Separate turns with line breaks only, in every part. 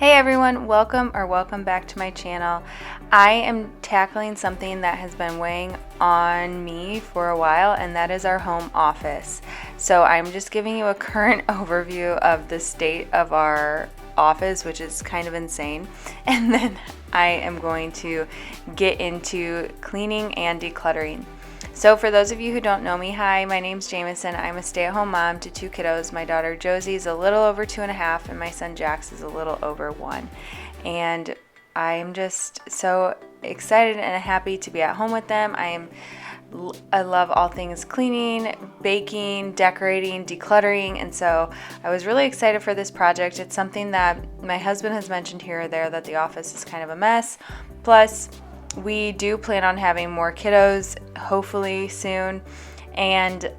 Hey everyone, welcome back to my channel. I am tackling something that has been weighing on me for a while, and that is our home office. So I'm just giving you a current overview of the state of our office, which is kind of insane. And then I am going to get into cleaning and decluttering. So for those of you who don't know me, hi, my name's Jamison. I'm a stay-at-home mom to 2 kiddos. My daughter Josie is a little over 2.5, and my son Jax is a little over 1. And I am just so excited and happy to be at home with them. I love all things cleaning, baking, decorating, decluttering, and so I was really excited for this project. It's something that my husband has mentioned here or there, that the office is kind of a mess. Plus, we do plan on having more kiddos, hopefully soon, and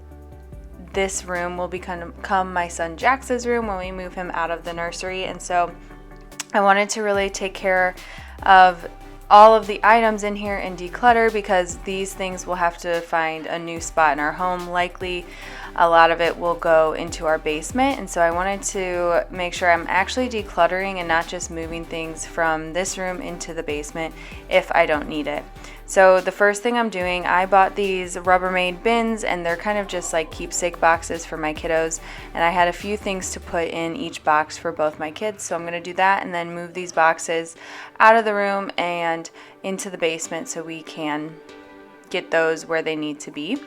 this room will become my son Jax's room when we move him out of the nursery. And so I wanted to really take care of all of the items in here and declutter, because these things will have to find a new spot in our home. Likely a lot of it will go into our basement, and so I wanted to make sure I'm actually decluttering and not just moving things from this room into the basement if I don't need it. So the first thing I'm doing, I bought these Rubbermaid bins, and they're kind of just like keepsake boxes for my kiddos, and I had a few things to put in each box for both my kids. So I'm going to do that and then move these boxes out of the room and into the basement so we can get those where they need to be.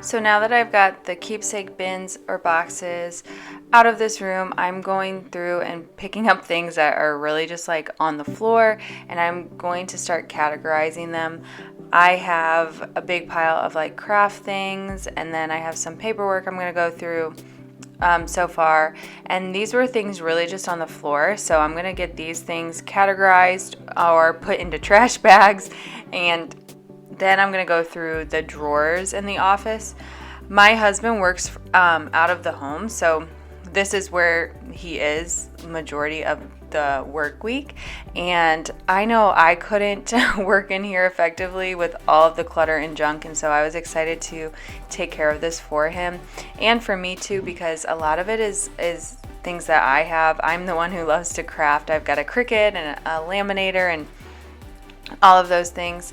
So now that I've got the keepsake bins or boxes out of this room, I'm going through and picking up things that are really just like on the floor, and I'm going to start categorizing them. I have a big pile of like craft things, and then I have some paperwork I'm going to go through so far, and these were things really just on the floor. So I'm going to get these things categorized or put into trash bags, and then I'm going to go through the drawers in the office. My husband works out of the home, so this is where he is majority of the work week. And I know I couldn't work in here effectively with all of the clutter and junk, and so I was excited to take care of this for him and for me too, because a lot of it is things that I have. I'm the one who loves to craft. I've got a Cricut and a laminator and all of those things.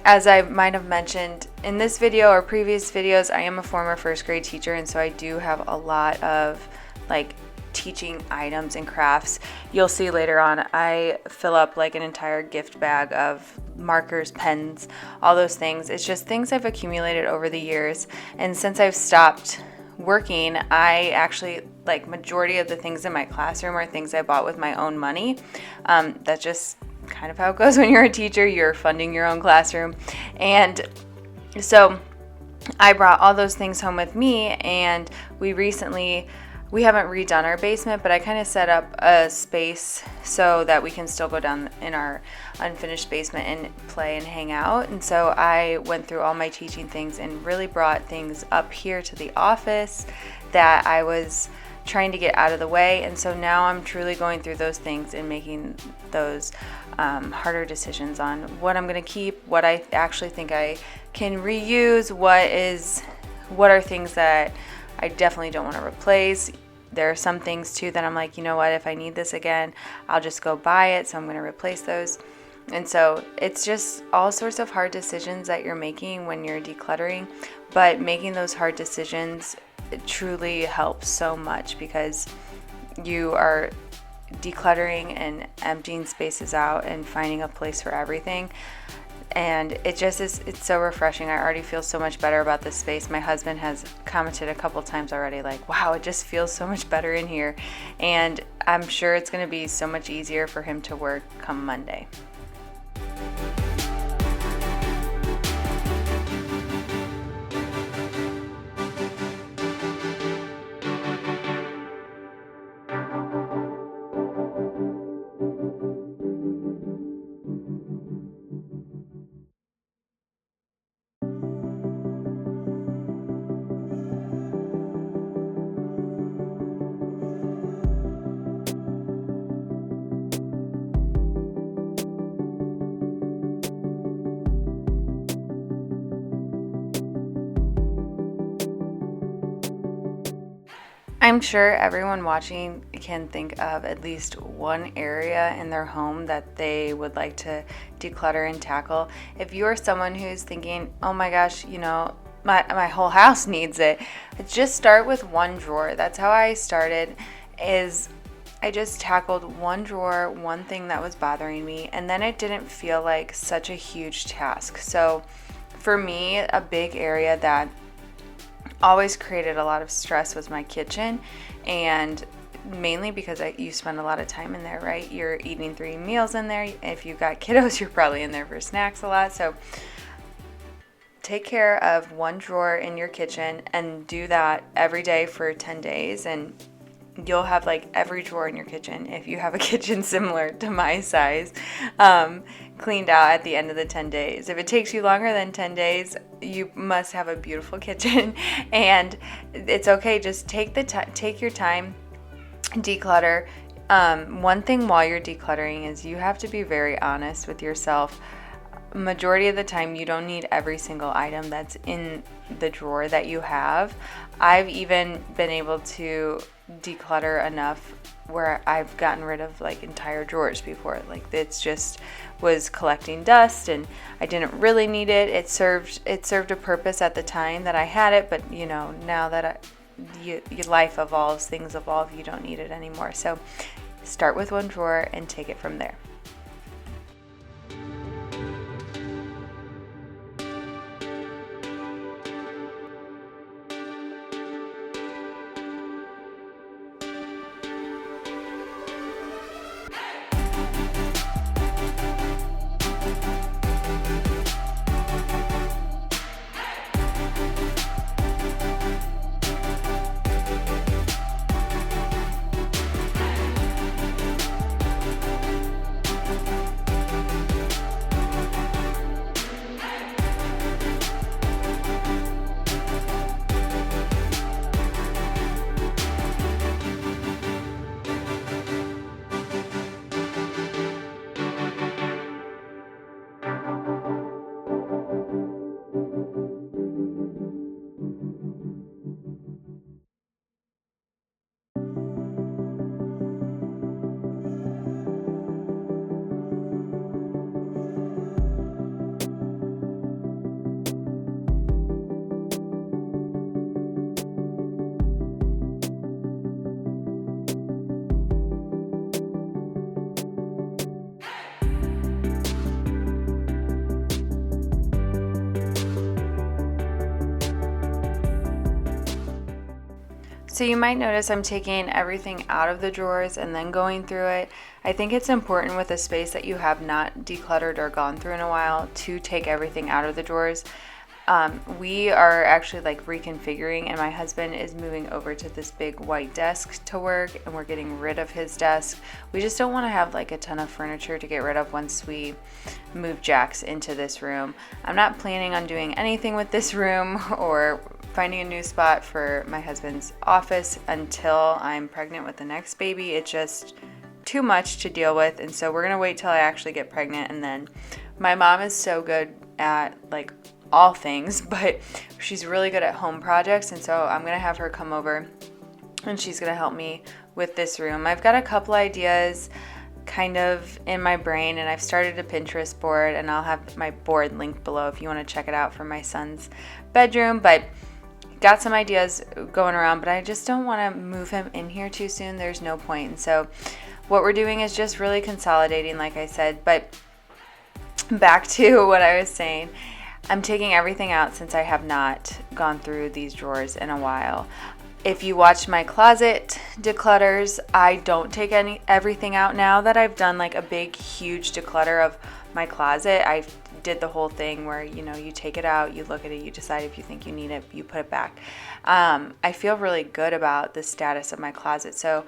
As I might have mentioned in this video or previous videos, I am a former first grade teacher, and so I do have a lot of like teaching items and crafts. You'll see later on I fill up like an entire gift bag of markers, pens, all those things. It's just things I've accumulated over the years, and since I've stopped working, I actually, like, majority of the things in my classroom are things I bought with my own money. That's just kind of how it goes when you're a teacher. You're funding your own classroom. And so I brought all those things home with me, and we haven't redone our basement, but I kind of set up a space so that we can still go down in our unfinished basement and play and hang out. And so I went through all my teaching things and really brought things up here to the office that I was trying to get out of the way. And so now I'm truly going through those things and making those harder decisions on what I'm going to keep, what I actually think I can reuse, what are things that I definitely don't want to replace. There are some things too that I'm like, you know what, if I need this again, I'll just go buy it, so I'm going to replace those. And so it's just all sorts of hard decisions that you're making when you're decluttering, but making those hard decisions, it truly helps so much, because you are decluttering and emptying spaces out and finding a place for everything. And it just is, it's so refreshing. I already feel so much better about this space. My husband has commented a couple times already, like, wow, it just feels so much better in here. And I'm sure it's going to be so much easier for him to work come Monday. I'm sure everyone watching can think of at least one area in their home that they would like to declutter and tackle. If you're someone who's thinking, oh my gosh, my whole house needs it, just start with one drawer. That's how I started, is I just tackled one drawer, one thing that was bothering me, and then it didn't feel like such a huge task. So for me, a big area that always created a lot of stress was my kitchen, and mainly because you spend a lot of time in there, right? You're eating 3 meals in there. If you've got kiddos, you're probably in there for snacks a lot. So take care of one drawer in your kitchen and do that every day for 10 days, and you'll have like every drawer in your kitchen, if you have a kitchen similar to my size, cleaned out at the end of the 10 days. If it takes you longer than 10 days, you must have a beautiful kitchen, and it's okay. Just take your time, declutter. One thing while you're decluttering is you have to be very honest with yourself. Majority of the time, you don't need every single item that's in the drawer that you have. I've even been able to declutter enough where I've gotten rid of like entire drawers before. Like it's just was collecting dust and I didn't really need it. It served a purpose at the time that I had it, but now that your life evolves, things evolve, you don't need it anymore. So start with one drawer and take it from there. So you might notice I'm taking everything out of the drawers and then going through it. I think it's important with a space that you have not decluttered or gone through in a while to take everything out of the drawers. We are actually like reconfiguring, and my husband is moving over to this big white desk to work, and we're getting rid of his desk. We just don't want to have like a ton of furniture to get rid of once we move Jax into this room. I'm not planning on doing anything with this room or finding a new spot for my husband's office until I'm pregnant with the next baby. It's just too much to deal with, and so we're gonna wait till I actually get pregnant. And then my mom is so good at like all things, but she's really good at home projects, and so I'm gonna have her come over and she's gonna help me with this room. I've got a couple ideas kind of in my brain, and I've started a Pinterest board, and I'll have my board linked below if you want to check it out for my son's bedroom. But got some ideas going around, but I just don't want to move him in here too soon. There's no point. And so what we're doing is just really consolidating, like I said. But back to what I was saying, I'm taking everything out since I have not gone through these drawers in a while. If you watch my closet declutters, I don't take everything out now that I've done like a big, huge declutter of my closet. I did the whole thing where, you take it out, you look at it, you decide if you think you need it, you put it back. I feel really good about the status of my closet. So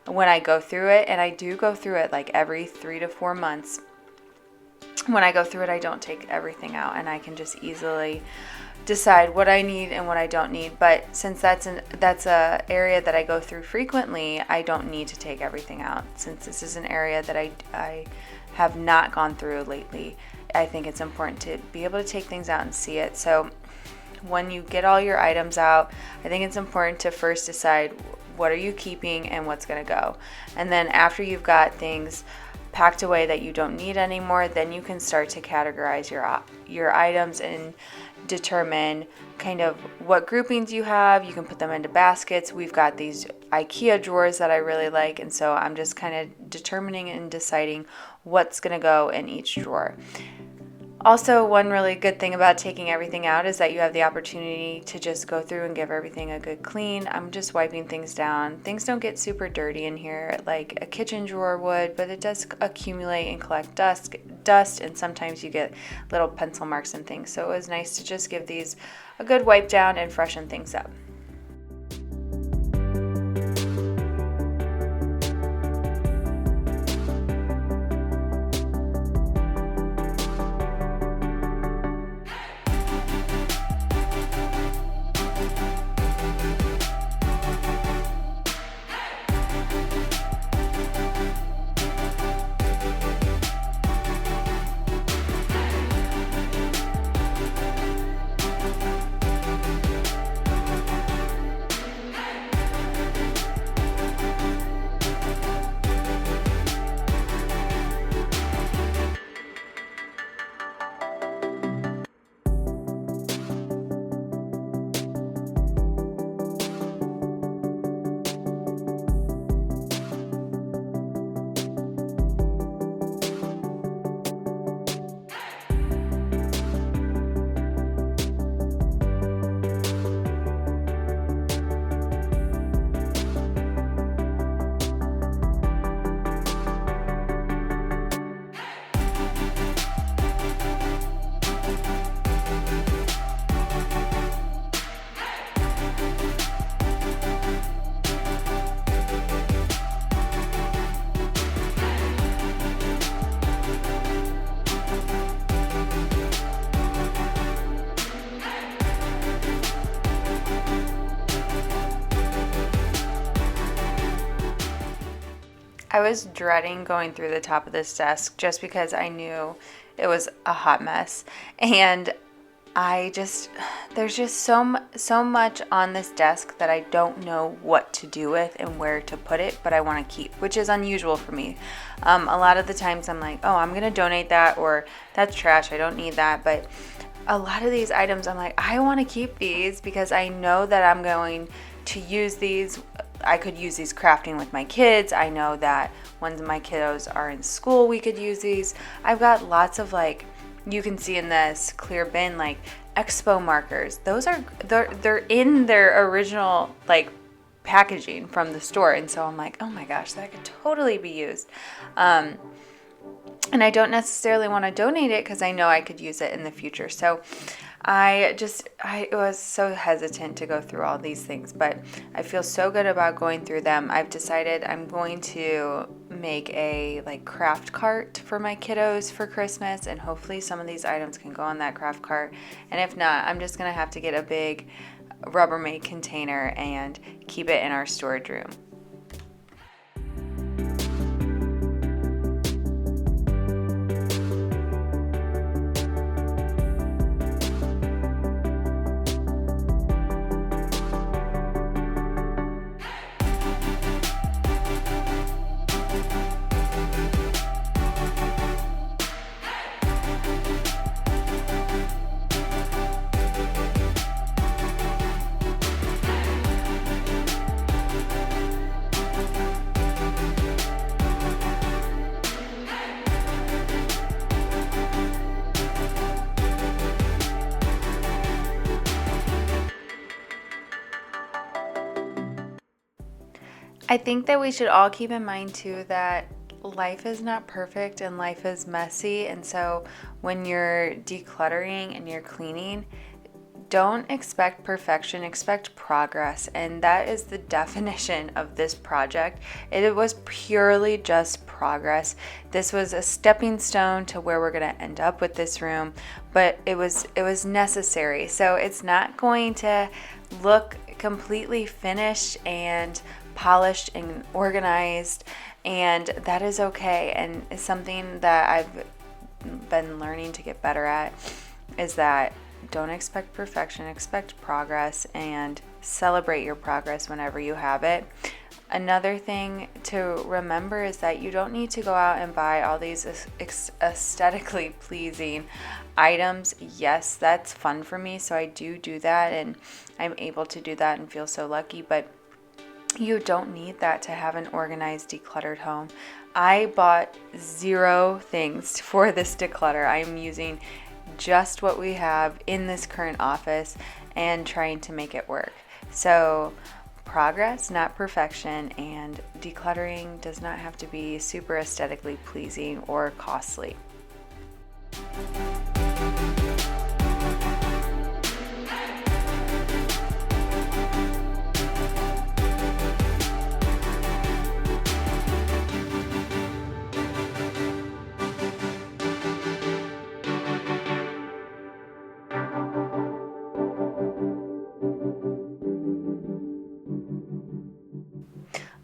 when I go through it, and I do go through it like every 3 to 4 months, when I go through it, I don't take everything out, and I can just easily decide what I need and what I don't need. But since that's a area that I go through frequently, I don't need to take everything out. Since this is an area that I have not gone through lately, I think it's important to be able to take things out and see it. So when you get all your items out, I think it's important to first decide what are you keeping and what's going to go. And then after you've got things packed away that you don't need anymore, then you can start to categorize your items and determine kind of what groupings you have. You can put them into baskets. We've got these IKEA drawers that I really like, and so I'm just kind of determining and deciding what's going to go in each drawer. Also, one really good thing about taking everything out is that you have the opportunity to just go through and give everything a good clean. I'm just wiping things down. Things don't get super dirty in here like a kitchen drawer would, but it does accumulate and collect dust, and sometimes you get little pencil marks and things. So it was nice to just give these a good wipe down and freshen things up. I was dreading going through the top of this desk just because I knew it was a hot mess, and there's just so much on this desk that I don't know what to do with and where to put it, but I want to keep, which is unusual for me. A lot of the times I'm like, oh, I'm gonna donate that, or that's trash, I don't need that. But a lot of these items I'm like, I want to keep these because I know that I'm going to use these. I could use these crafting with my kids. I know that when my kiddos are in school, we could use these. I've got lots of, like, you can see in this clear bin, like expo markers. They're in their original like packaging from the store, and so I'm like, oh my gosh, that could totally be used. And I don't necessarily want to donate it because I know I could use it in the future. So I was so hesitant to go through all these things, but I feel so good about going through them. I've decided I'm going to make a like craft cart for my kiddos for Christmas, and hopefully some of these items can go on that craft cart. And if not, I'm just gonna have to get a big Rubbermaid container and keep it in our storage room. I think that we should all keep in mind too that life is not perfect and life is messy, and so when you're decluttering and you're cleaning, don't expect perfection, expect progress. And that is the definition of this project. It was purely just progress. This was a stepping stone to where we're going to end up with this room, but it was necessary. So it's not going to look completely finished and polished and organized, and that is okay. And it's something that I've been learning to get better at, is that don't expect perfection, expect progress, and celebrate your progress whenever you have it. Another thing to remember is that you don't need to go out and buy all these aesthetically pleasing items. Yes, that's fun for me, so I do that, and I'm able to do that and feel so lucky, but you don't need that to have an organized, decluttered home. I bought 0 things for this declutter. I'm using just what we have in this current office and trying to make it work. So progress, not perfection, and decluttering does not have to be super aesthetically pleasing or costly.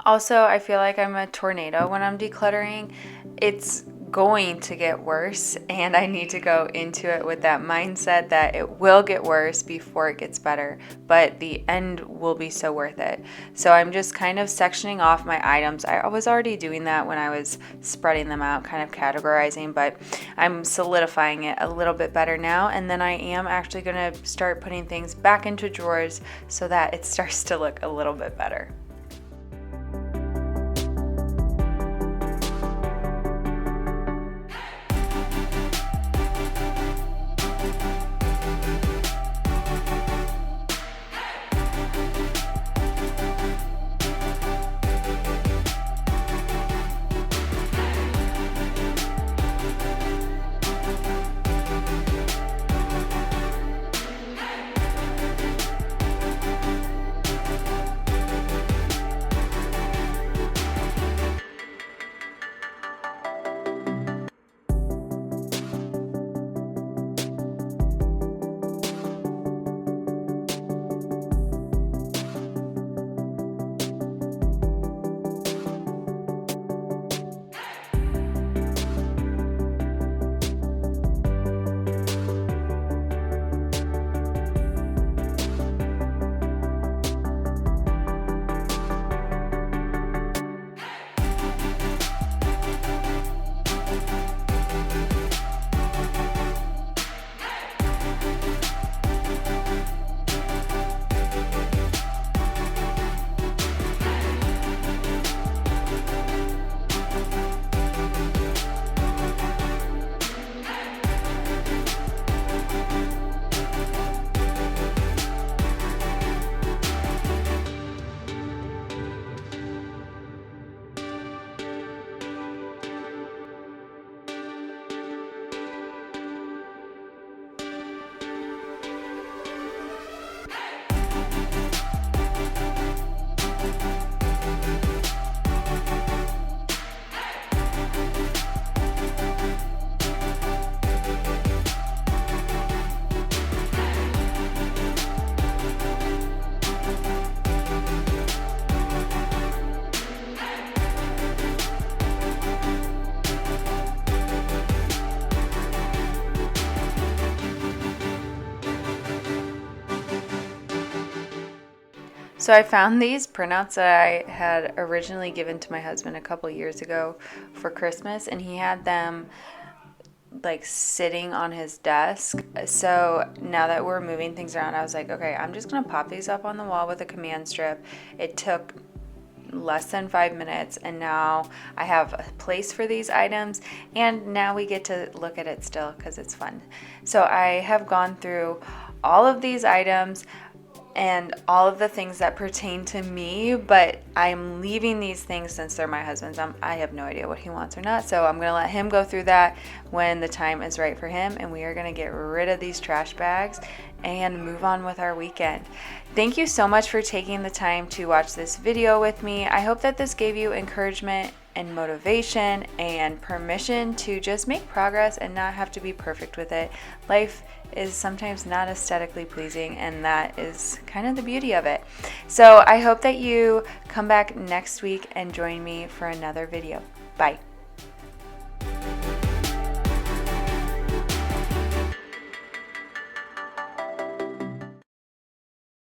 Also, I feel like I'm a tornado when I'm decluttering. It's going to get worse, and I need to go into it with that mindset that it will get worse before it gets better, but the end will be so worth it. So I'm just kind of sectioning off my items. I was already doing that when I was spreading them out, kind of categorizing, but I'm solidifying it a little bit better now, and then I am actually going to start putting things back into drawers so that it starts to look a little bit better. So I found these printouts that I had originally given to my husband a couple years ago for Christmas, and he had them like sitting on his desk. So now that we're moving things around, I was like, okay, I'm just gonna pop these up on the wall with a command strip. It took less than 5 minutes, and now I have a place for these items, and now we get to look at it still because it's fun. So I have gone through all of these items and all of the things that pertain to me, but I'm leaving these things since they're my husband's. I have no idea what he wants or not, so I'm gonna let him go through that when the time is right for him, and we are gonna get rid of these trash bags and move on with our weekend. Thank you so much for taking the time to watch this video with me. I hope that this gave you encouragement and motivation and permission to just make progress and not have to be perfect with it. Life is sometimes not aesthetically pleasing, and that is kind of the beauty of it. So I hope that you come back next week and join me for another video. Bye.